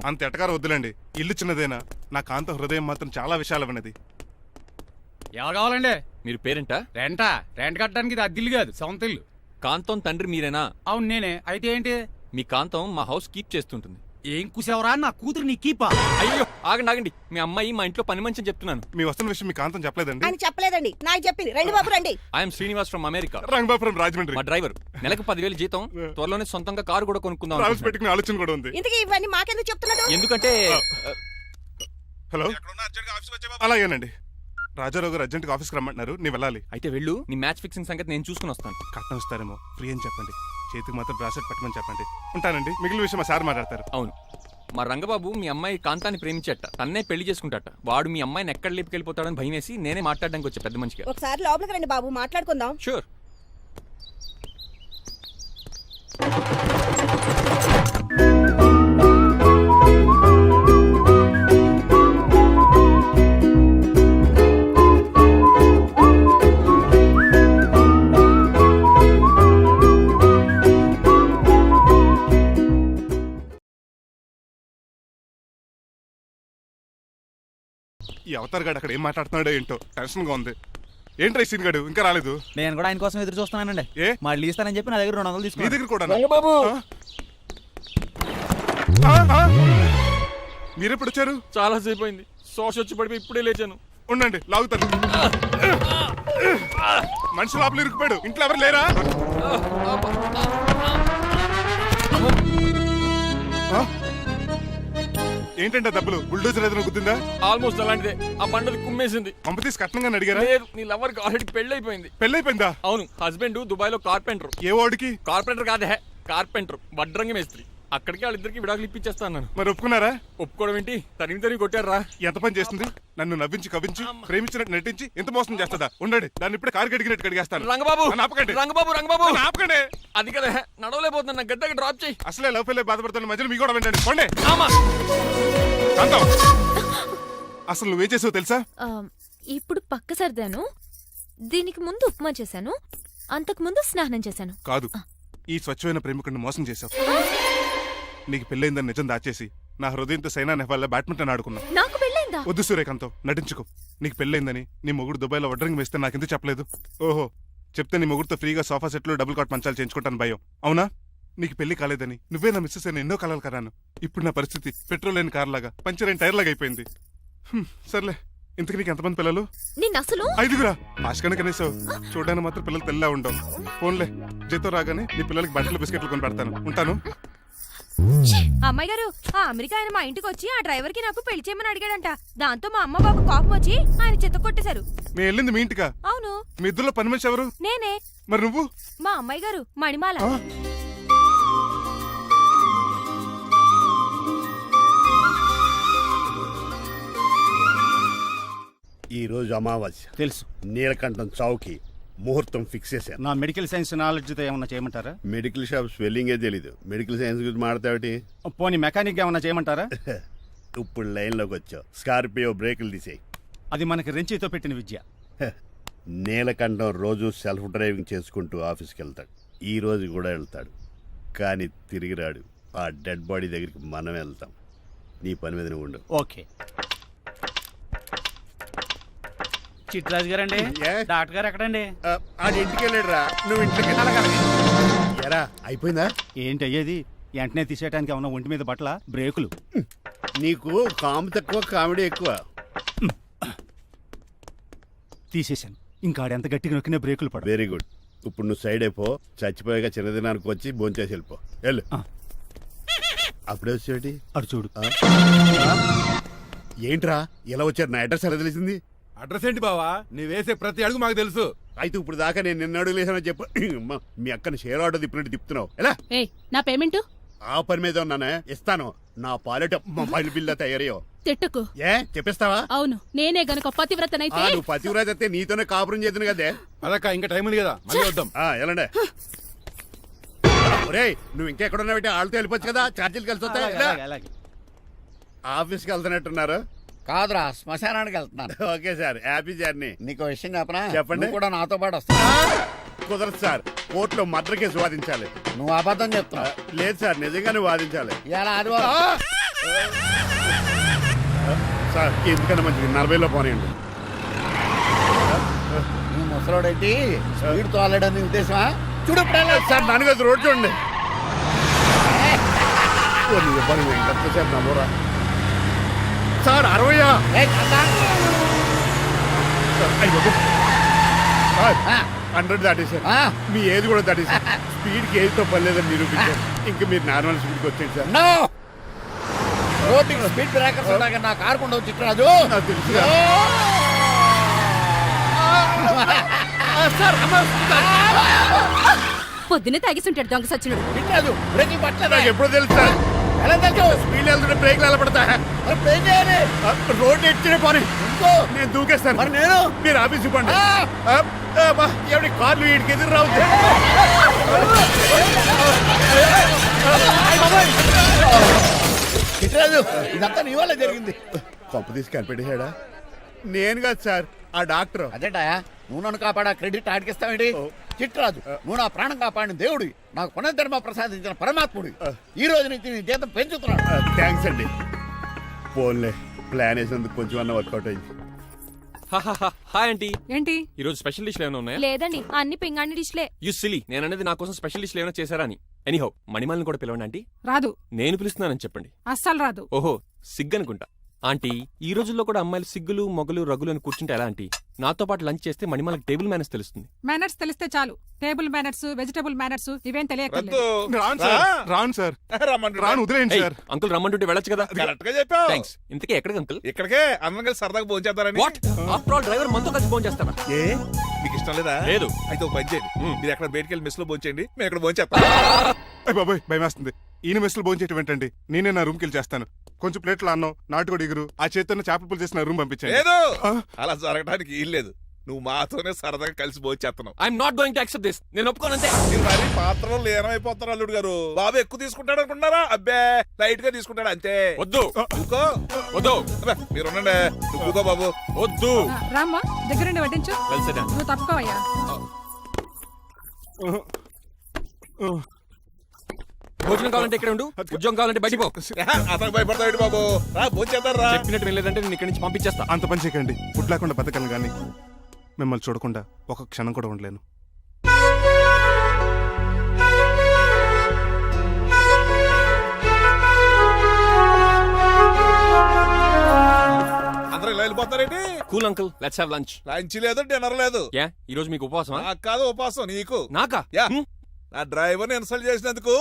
అంత ఎటకారం వద్దులండి. ఇల్లు చిన్నదేనా, నా కాంత హృదయం మాత్రం చాలా విశాలం అనేది. ఎవరు కావాలండి? మీరు పేరెంటా? రెంటా? రెంట్ కట్టడానికి ఇది అద్దిల్లు కాదు, సొంత ఇల్లు. కాంతం తండ్రి మీరేనా? అవును నేనే. అయితే ఏంటి? మీ కాంతం మా హౌస్ కీప్ చేస్తుంటుంది. ఏం కూసావరా? నా కూతురు నీ కీపా? అయ్యో ఆగండి, మీ అమ్మాయి మా ఇంట్లో పని మంచి చెప్తున్నాను. మీ వస్తున్న విషయం మీ కాంతం చెప్పలేదండి? ఆయన చెప్పలేదండి, నాకు చెప్పింది. రండి బాబు రండి. I'm Srinivas from America. Rangabapuram Rajahmundry. మా డ్రైవర్. నెలకు 10,000 జీతం. త్వరలోనే సొంతంగా కారు కూడా కొనుక్కుందాం. ట్రావెల్స్ పెట్టుకునే ఆలోచన కూడా ఉంది. ఇంతకీ ఇవన్నీ మాకెందుకు చెప్తున్నాడు? ఎందుకంటే హలో, అలాగేనండి. రాజారావు గారు అర్జెంట్గా ఆఫీస్కి రమ్మంటున్నారు, నీ వెళ్ళాలి. అయితే వెళ్ళు, నీ మ్యాచ్ ఫిక్సింగ్ సంగతి నేను చూసుకుని వస్తాను. కట్నం ఇస్తారేమో, ఫ్రీ అని చెప్పండి. చేతికి మాత్రం బ్రాసెట్ పెట్టమని చెప్పండి. ఉంటానండి. మిగిలిన విషయం మా సార్ మాట్లాడతారు. అవును, మా రంగబాబు మీ అమ్మాయి కాంతాన్ని ప్రేమించట, తన్నే పెళ్లి చేసుకుంటాట. వాడు మీ అమ్మాయిని ఎక్కడ లేపుకెళ్ళిపోతాడని భయం వేసి నేనే మాట్లాడడానికి వచ్చా పెద్ద మనిషిగా. ఒకసారి లోపలికి రండి బాబు, మాట్లాడుకుందాం. షూర్. ఈ అవతార్ గాడు అక్కడ ఏం మాట్లాడుతున్నాడో ఏంటో టెన్షన్ గా ఉంది. ఏంట్రా సీన్ గాడు ఇంకా రాలేదు? నేను కూడా ఆయన కోసం ఎదురు చూస్తున్నానండి. ఏ మళ్ళీ ఇస్తానని చెప్పి నా దగ్గర 200 మీ తీసుకుని. దగ్గర కూడా రంగబాబు మీరెప్పుడు వచ్చారు? చాలా సేపు అయింది. శోష వచ్చి పడిపోయి ఇప్పుడే లేచాను. ఉండండి, లాగుతాను. మనిషి లోపల ఇరుక్కుపోయాడు. ఇంట్లో ఎవరు లేరా? ఏంటంటే దెబ్బలు? బుల్డోజర్ ఏదైనా గుద్దిందా? ఆల్మోస్ట్ అలాంటిదే. ఆ బండది కుమ్మేసింది. పంపతీసి కట్నంగా అడిగారా? లేదు, నీ లవర్ కి ఆల్రెడీ పెళ్లి అయిపోయింది. పెళ్ళైపోయిందా? అవును, హస్బెండ్ దుబాయ్ లో కార్పెంటర్. ఏ వాడికి? కార్పెంటర్ కాదే, కార్పెంటర్, వడ్రంగి మేస్త్రి. అక్కడికి వాళ్ళిద్దరికి విడాకులు ఇప్పించేస్తాను. మరి ఒప్పుకున్నారా? ఒప్పుకోవడం ఏంటి, తరిమి కొట్టారా. ఎంత పని చేస్తుంది? నన్ను నవ్వించి కవించి ప్రేమించినట్టు నటించి ఎంత మోసం చేస్తుందా? ఉండండి, దాన్ని ఇప్పుడే కారు కడిగినట్టు కడిగేస్తాను. రంగబాబు ఆపకండి. రంగబాబు ఆపకండి. అది కదా, నడవలేకపోతున్నా, నా గద్దకి డ్రాప్ చేయి. అసలే లవ్ ఫెయిల్ బాధపడుతున్న మధ్యలో మీ కూడా వింటండి. పోండి. అసలు నువ్వేం చేసావు తెలుసా? ఇప్పుడు పక్క సర్దాను. దీనికి ముందు ఉప్మా చేశాను, అంతకు ముందు స్నానం చేశాను. కాదు, ఈ స్వచ్ఛమైన ప్రేమికుడిని మోసం చేశావు. నీకు పెళ్ళైందని నిజం దాచేసి నా హృదయంతో సైనా నెహ్వాల్ బ్యాడ్మింటన్ ఆడుకున్నా. నాకు పెళ్ళైందా? వద్దు సూర్యకాంతం, నటించుకో. నీకు పెళ్ళైందని నీ మొగుడు దుబాయ్లో వడ్రంగి వేస్తే నాకెందుకు చెప్పలేదు? ఓహో, చెప్తే నీ మొగుడుతో ఫ్రీగా సోఫా సెట్లు డబుల్ కాట్ మంచాలు చేయించుకుంటాను భయం. అవునా? నీకు పెళ్లి కాలేదని నువ్వే నా మిస్సెస్ అని ఎన్నో కలలు కరాను. ఇప్పుడు నా పరిస్థితి పెట్రోల్ లేని కార్ లాగా, పంచర్ అయిన టైర్ లాగా అయిపోయింది. సర్లే, ఇంతకు నీకు ఎంతమంది పిల్లలు? నేను అసలు 5గురా. ఆశకన కనీసం చూడడానికి మాత్రం పిల్లలు తెల్లా ఉండవు. ఫోన్లే, జీతం రాగానే నీ పిల్లలకి బట్టలు బిస్కెట్లు కొని పెడతాను. ఉంటాను. అమ్మాయి గారు, ఆ అమెరికా ఆయన మా ఇంటికి వచ్చి ఆ డ్రైవర్ కి నాకు పెళ్లి చేయమని అడిగాడంట. దాంతో మా అమ్మ బాబు కోపం వచ్చి ఆయన చెత్త కొట్టేశారు. మేము వెళ్ళింది మీ ఇంటికా? అవును. మీ ఇద్దరులో పని మనిషి ఎవరు? నేనే. మరి నువ్వు? మా అమ్మాయి గారు మణిమాల. ఈ రోజు అమావాస్య తెలుసు. నీలకంఠం చౌకి ముహూర్తం ఫిక్స్ చేశాను. నా మెడికల్ సైన్స్ నాలెడ్జ్తో ఏమన్నా చేయమంటారా? మెడికల్ షాప్ స్వెల్లింగే తెలీదు, మెడికల్ సైన్స్ గురించి మాట్లాడతావిటి? పోనీ మెకానిక్ ఏమన్నా చేయమంటారా? ఇప్పుడు లైన్లోకి వచ్చావు. స్కార్పియో బ్రేకులు తీసేయి. అది మనకి రెంచితో పెట్టిన విద్య. నీలకంఠం రోజు సెల్ఫ్ డ్రైవింగ్ చేసుకుంటూ ఆఫీస్కి వెళ్తాడు. ఈ రోజు కూడా వెళ్తాడు, కానీ తిరిగి రాడు. ఆ డెడ్ బాడీ దగ్గరికి మనం వెళ్తాం. నీ పని మీద నువ్వు ఉండు. ఓకే. చిట్రాజు గారండి, ఏ? డాక్టర్ గారు ఎక్కడండి? అది ఇంటికి వెళ్ళాడు రా, నువ్వు ఇంటికి ఎరా. అయిపోయిందా? ఏంటి అయ్యేది? వెంటనే తీసేయడానికి ఏమన్నా ఒంటి మీద బట్టల బ్రేకులు? నీకు కాము తక్కువ, కామెడీ ఎక్కువ. తీసేశాను. ఇంకా ఎంత గట్టిగా నొక్కినా బ్రేకులు పడ. Very good. ఇప్పుడు నువ్వు సైడ్ అయిపో. చచ్చిపోయాక చిన్నదినానికి వచ్చి భోంచేసి వెళ్ళిపో. వెళ్ళు. అప్పుడే వచ్చేటి అటు చూడు. ఏంట్రా ఇలా వచ్చారు? నా అడ్రస్ ఎలా తెలిసింది? అడ్రస్ ఏంటి బావా? నీ వేసే ప్రతి అడుగు మాకు తెలుసు. అయితే ఇప్పుడు దాకా నేను నిన్న అడుగులేసానని చెప్పు. మీ అక్కని షేర్ ఆర్డర్ తిప్పినట్టు తిప్పుతున్నావు. ఎలా? నా పేమెంట్ ఆ పని మీద ఉన్నానే, ఇస్తాను. నా పాలెట మొబైల్ బిల్లా తయారయ్యో. తిట్టుకు. ఏ చెప్పిస్తావా? అవును, నేనే గనక పతివ్రతనైతే. నువ్వు పతివ్రత అయితే నీతోనే కాపురం చేతును కదే. అదక్క, ఇంకా టైం ఉంది కదా, మళ్ళీ వద్దాం. ఎలాండే ఒరే, నువ్వు ఇంకెక్కడున్నా పెట్టి వాళ్ళతో వెళ్ళిపోవచ్చు కదా, ఛార్జీలు కలిసి వస్తాయి. ఆఫీస్కి వెళ్తున్నట్టున్నారు. కాదురా, శ్మశానానికి వెళ్తున్నాను. Okay sir, happy journey. నీకు విషయం చెప్పనా? చెప్పండి. కూడా నాతో పాటు వస్తా. కుదరదు సార్, కోర్టులో మర్డర్ కేసు వాదించాలి. నువ్వు అబద్ధం చెప్తున్నావు. లేదు సార్, నిజంగానే వాదించాలి. ఇలా ఆదివారం సార్ ఎందుకన్నా మంచిది 40లో పోనీయండి. నువ్వు ముసలోడేంటి స్పీడ్ తోలడని ఉద్దేశమా? చూడు ఇప్పుడు సార్ నాన్నగారు రోడ్ చూడండి. ఎంతసేపు నమ్మరా సార్ 60. సార్ 100 దాటేశారు. మీ ఏది కూడా దాటేశారు. స్పీడ్కి ఏదితో పని లేదని నిరూపించారు. ఇంకా మీరు నార్మల్ స్పీడ్కి వచ్చేయండి సార్. నో రోడ్డుకి స్పీడ్ బ్రేకర్స్ ఉన్నాక నా కారు కొండ చిట్టరాజు. నాకు తెలుసు పొద్దునే తాగిస్తుంటాడు దొంగ సచ్చినుడు. చిట్టరాజు బ్రేకింగ్ పట్టలేదు. నాకు ఎప్పుడో తెలుసు సార్. ఎలా తెలుసు? స్పీడ్ వెళ్తుంటే బ్రేక్లు ఎలా పడతా? మరి బ్రేక్ చేయాలి. రోడ్డు ఎట్టిన పోనీ ఇంకో నేను దూకేస్తాను. మరి నేను మీరు ఆఫీస్ ఇవ్వండి. ఎవరి కార్లు వీడికి ఎదురు రావు. చిట్టరాజు ఇదంతా నీ వల్ల జరిగింది. పప్పు తీసి కనిపెట్టేశాడా? నేను కాదు సార్, ఆ డాక్టర్. అదేటా నువ్వు నన్ను కాపాడా క్రెడిట్ ఆడికిస్తావేంటి? చిట్టరాజు నువ్వు నా ప్రాణం కాపాడిన దేవుడి, నాకు పునర్ధర్మ ప్రసాదించిన పరమాత్ముడి. ఈ రోజు నుంచి నీ జీతం పెంచుతున్నాడు. థ్యాంక్స్ అండి. పోన్లే, ప్లాన్ వేసినందుకు కొంచెం అన్న వర్కౌట్ అయింది. Hi aunty. ఏంటి ఈ రోజు స్పెషల్ డిష్లు ఏమైనా ఉన్నాయా? లేదండి అన్ని పింగాణి డిష్లే. యు సిలీ, నేను అనేది నా కోసం స్పెషల్ డిష్లు ఏమైనా చేశారా అని. ఎనీహౌ మణిమాలని కూడా పిలవండి ఆంటీ. రాదు, నేను పిలుస్తున్నానని చెప్పండి. అస్సలు రాదు. ఓహో సిగ్గనుకుంటా. ఆంటీ ఈ రోజుల్లో కూడా అమ్మాయిలు సిగ్గులు మొగలు రగులు అని కూర్చుంటే ఎలా ఆంటీ? నాతో పాటు లంచ్ చేస్తే మణిమాలకి టేబుల్ మేనేజ్ తెలుస్తుంది. మేనర్స్ తెలిస్తే చాలు. టేబుల్ మేనర్స్, వెజిటబుల్ మేనర్స్ ఇవేం తెలియకలేదు. రాను సార్, రాను సార్, రాను వదిలేయండి సార్. అంకుల్ రమ్మంటుంటే వెళ్ళొచ్చు కదా. కరెక్ట్ గా చెప్పావు. థ్యాంక్స్. ఇంతకీ ఎక్కడికి అంకుల్? ఇక్కడికే అందరం కలిసి సరదాగా భోజనం చేద్దారని. వాట్ ఆఫ్టర్ ఆల్ డ్రైవర్ మనతో కలిసి ఫోన్ చేస్తాడా? ఏ మీకు ఇష్టం లేదా? లేదు. అయితే ఒక పని చేయండి, మీరు ఎక్కడ బయటికి వెళ్ళి మెస్ లో భోజనం చేయండి, మేము ఇక్కడ భోజనం చేస్తాం. అయ్య బాబాయ్ భయం వేస్తుంది. ఈయన మెస్సులు భోంచేయటం ఏంటండి? నేనే నా రూమ్కి వెళ్ళి చేస్తాను. కొంచెం ప్లేట్లో అన్నం, నాటుకోడి ఇగురు, ఆ చేతితో చేపల పులుసు చేసి నా రూమ్ పంపించాను. లేదు అలా జరగడానికి ఏం లేదు. నువ్వు మాతోనే సరదాగా కలిసి భోజనం చేస్తున్నావు. I'm not going to accept this. నేను ఒప్పుకోనంతే. మీరు మరి పాత్రలో లీనమైపోతారు అల్లుడు గారు. బాబు ఎక్కువ తీసుకుంటాడు అనుకుంటున్నారా? అబ్బే లైట్ గా తీసుకుంటాడు అంతే. వద్దు ఊకో. వద్దు. అబ్బే, మీరు ఉండండి. నువ్వు ఊకో బాబు. వద్దు. రామ్మా దగ్గరుండి వడ్డించు. Well said. నువ్వు తప్పుకోవయ్యా. భోజనం కావాలంటే ఇక్కడ ఉండు, ఉద్యోగం కావాలంటే బయటికి పో. అతను భయపడతాడు బాబు. రా భోజనం చేద్దాం రా. చెప్పినట్టు వెళ్ళలేదంటే నేను ఇక్కడి నుంచి పంపించేస్తా. అంత పని చేయకండి. ఫుడ్ లేకుండా బతకలను కానీ మిమ్మల్ని చూడకుండా ఒక క్షణం కూడా ఉండలేను. అందరూ ఇలా వెళ్ళిపోతారేంటి? Cool uncle, let's have lunch. Lunch లేదు, డిన్నర్ లేదు. యా ఈ రోజు మీకు ఉపవాసమా? నాకు కాదు ఉపవాసం, నీకు. నాకా? యా నా డ్రైవర్ ఇన్సల్ట్ చేసినందుకు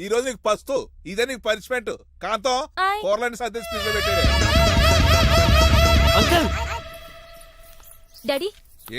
ఈ రోజు నీకు పస్తు. ఇదే నీకు పనిష్మెంట్. కాంతం ఆయ్. కూరలని సర్ది స్పీడ్ లో పెట్టాడు. అంకుల్ డాడీ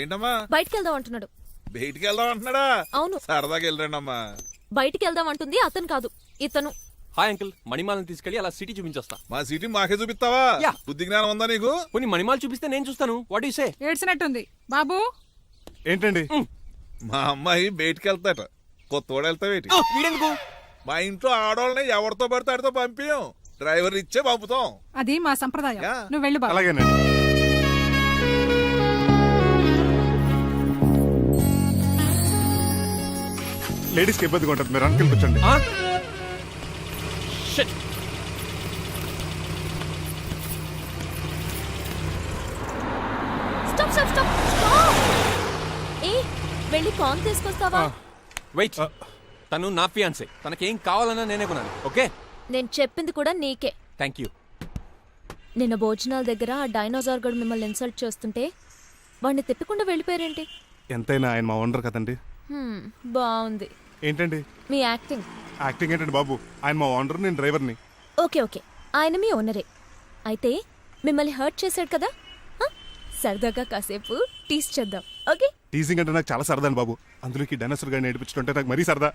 ఏంటమ్మా బయటికి వెళ్దాం అంటున్నాడు. బయటికి వెళ్దాం అంటున్నాడా? అవును, సరదాగా వెళ్ళండమ్మా. బయటికి వెళ్దాం అంటుంది అతను కాదు, ఇతను. హాయ్ అంకుల్, మణిమాలని తీసుకెళ్లి అలా సిటీ చూపించొస్తా. మా సిటీ మాకే చూపిస్తావా? యా. బుద్ధి జ్ఞానం ఉందా నీకు? కొన్ని మణిమాలు చూపిస్తే నేను చూస్తాను. What you say? ఏడ్చినట్టుంది బాబు. ఏంటండి? మా అమ్మాయి బయటికి వెళ్తాట. కొత్తోడు వెళ్తావేటి? వీడెందుకు? మా ఇంట్లో ఆడవాళ్ళని ఎవరితో పడితే ఆడితో పంపించాం. డ్రైవర్ ఇచ్చే పంపుతాం. అది మా సంప్రదాయం. యా. నువ్వు వెళ్ళు బాబు. అలాగేనండి. లేడీస్కి ఇబ్బందిగా ఉంటుంది, మీరు అంకుల్ కూర్చోండి. ఆ? Shit. స్టాప్ స్టాప్ స్టాప్ ఏ వెళ్ళి కాన్ తీసుకొస్తావా? వెయిట్. తను నా ఫియాన్సే. తనకేం కావాలన్నా నేనే కొనాలి. ఓకే? నేను చెప్పింది కూడా నీకే. Thank you. నిన్న భోజనాల దగ్గర ఆ డైనోసార్ గడు మిమ్మల్ని ఇన్సల్ట్ చేస్తుంటే వాడిని తిప్పకుండా వెళ్ళిపోయారేంటి? ఎంతైనా ఆయన మా ఓనర్ కదండి. బాగుంది ఏంటండి మీ యాక్టింగ్. యాక్టింగ్ ఏంటండి బాబు? ఆయన మా ఓనర్, నేను డ్రైవర్ని. ఓకే ఓకే, ఆయన మీ ఓనరే అయితే మిమ్మల్ని హర్ట్ చేశాడు కదా, సరదాగా కాసేపు టీస్ చేద్దాం. ఓకే? టీజింగ్ అంటే నాకు చాలా సరదా అండి బాబు. అందులోకి డైనోసార్ గారిని ఏడిపించుకుంటే నాకు మరీ సరదా.